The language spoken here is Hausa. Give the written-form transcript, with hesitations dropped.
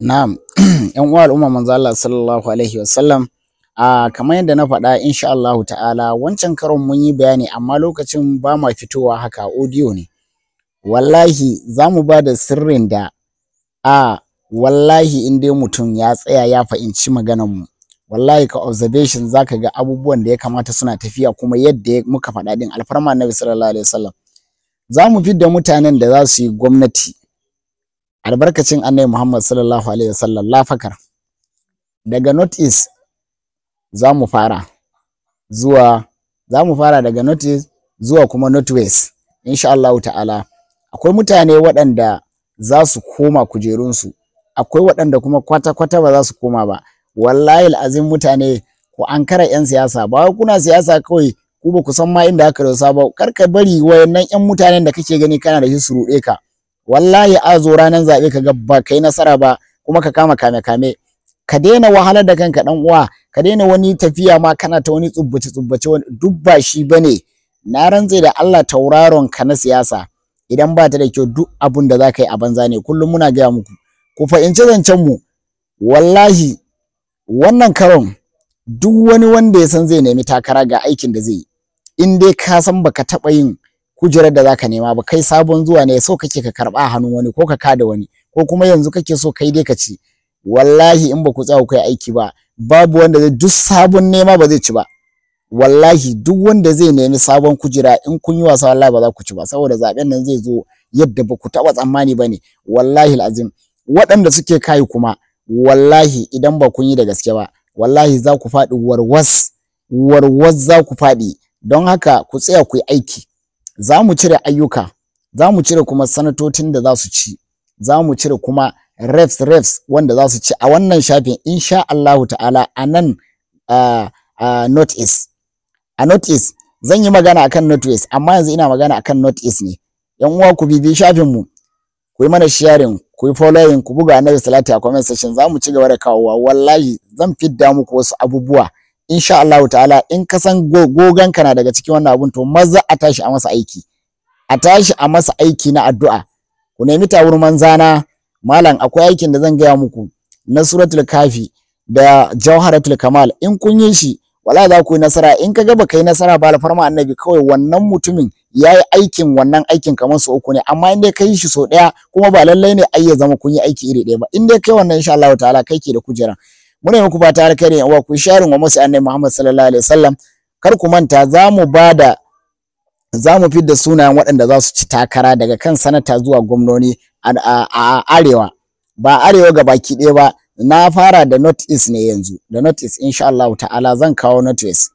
Na'am, ‘yan uwa al'umma manzo Allah sallallahu alaihi wasallam. Kamar yadda na faɗa insha Allahu ta'ala wancan karon mun yi bayani amma lokacin ba ma fitowa haka audio ne. Wallahi za mu ba da sirrin da wallahi in dai mutum ya tsaya ya fahimci maganar mu. Wallahi ka observation za ka ga abubuwan da ya kamata suna tafiya kuma yadda muka faɗa din alfarma Annabi sallallahu alaihi wasallam. Za mu fidda mutanen da za su yi gwamnati albarkacin Annabi Muhammad sallallahu alaihi wasallam lafakar daga North East za mu fara daga North East zuwa kuma North West insha Allah ta'ala. Akwai mutane waɗanda za su koma kujerunsu, akwai waɗanda kuma kwata-kwata ba za su koma ba. Wallahi al'azim mutane ku ankara 'yan siyasa, ba kuna siyasa kawai ku ba ku san ma inda aka dosa ba. Kar ka bari wayannan 'yan mutanen da kake gani kana da shi su ruɗe ka. Wallahi a zo ranar zaɓe ka ga ba kai nasara ba kuma ka kama kame-kame. Ka daina wahalar da kanka ɗan uwa, ka daina wani tafiya ma kana ta wani tsubbace wani duk ba shi bane. Na rantse da Allah tauraron ka na siyasa idan ba ta da kyau duk abun da za ka yi a banza ne. Kullum muna gaya muku ku fahimci zancen mu. Wallahi wannan karon duk wani wanda ya san zai nemi takara ga aikin da zai yi, in dai ka san baka taɓa yin kujerar da zaka nema ba, kai sabon zuwa ne, so kake ka karɓa hannun wani ko ka kada wani ko kuma yanzu kake so kai dai ka ci. Wallahi in ba ku tsaya kai aiki ba babu wanda zai, duk sabon nema ba zai ci ba. Wallahi duk wanda zai nemi sabon kujera in kun yi wasa wallahi ba za ku ci ba, saboda zaben nan zai zo yadda ba ku taɓa tsammani ba ne. Wallahi al'azim waɗanda suke kai kuma wallahi idan ba kun yi da gaske ba wallahi za ku faɗi warwas za ku faɗi. Don haka ku tsaya ku yi aiki. Za mu cire ayyuka, za mu cire kuma sanatocin da za su ci, za mu cire kuma refs wanda za su ci a wannan shafin insha Allahu ta'ala a nan North East. A North East zan yi magana akan North West amma yanzu ina magana akan North East ne. Yan uwa ku bibi shafin mu, ku yi mana sharing, ku yi following, ku buga Annabi salati a comment section. Za mu ci gaba da kawowa. Wallahi zan fidda muku wasu abubuwa insha Allah ta'ala. In ka san gogan kana daga cikin wannan abun to maza a tashi a masa aiki, a tashi a masa aiki na addu'a. Ku nemi tawurman zana malam, akwai aikin da zan gaya muku na suratul kafi da jawharatul kamal. In kun yi shi wala za ku yi nasara. In ka ga baka yi nasara ba alfarma Annabi kawai wannan mutumin ya yi aikin wannan aikin kamar su uku ne, amma in dai ka yi shi so ɗaya kuma ba lallai ne ai ya zama kun yi aiki iri ɗaya ba. In dai kai wannan insha Allah ta'ala kai ke da kujeran. Muna muku fata alkhairi yan uwa, ku sharing wa musu Annabi Muhammad sallallahu alaihi wasallam. Kar ku manta za mu fidda sunayen waɗanda za su ci takara daga kan sanata zuwa gwamnoni a arewa, ba arewa ga baki ɗaya ba. Na fara da North East ne yanzu, da North East insha Allah ta'ala zan kawo North West.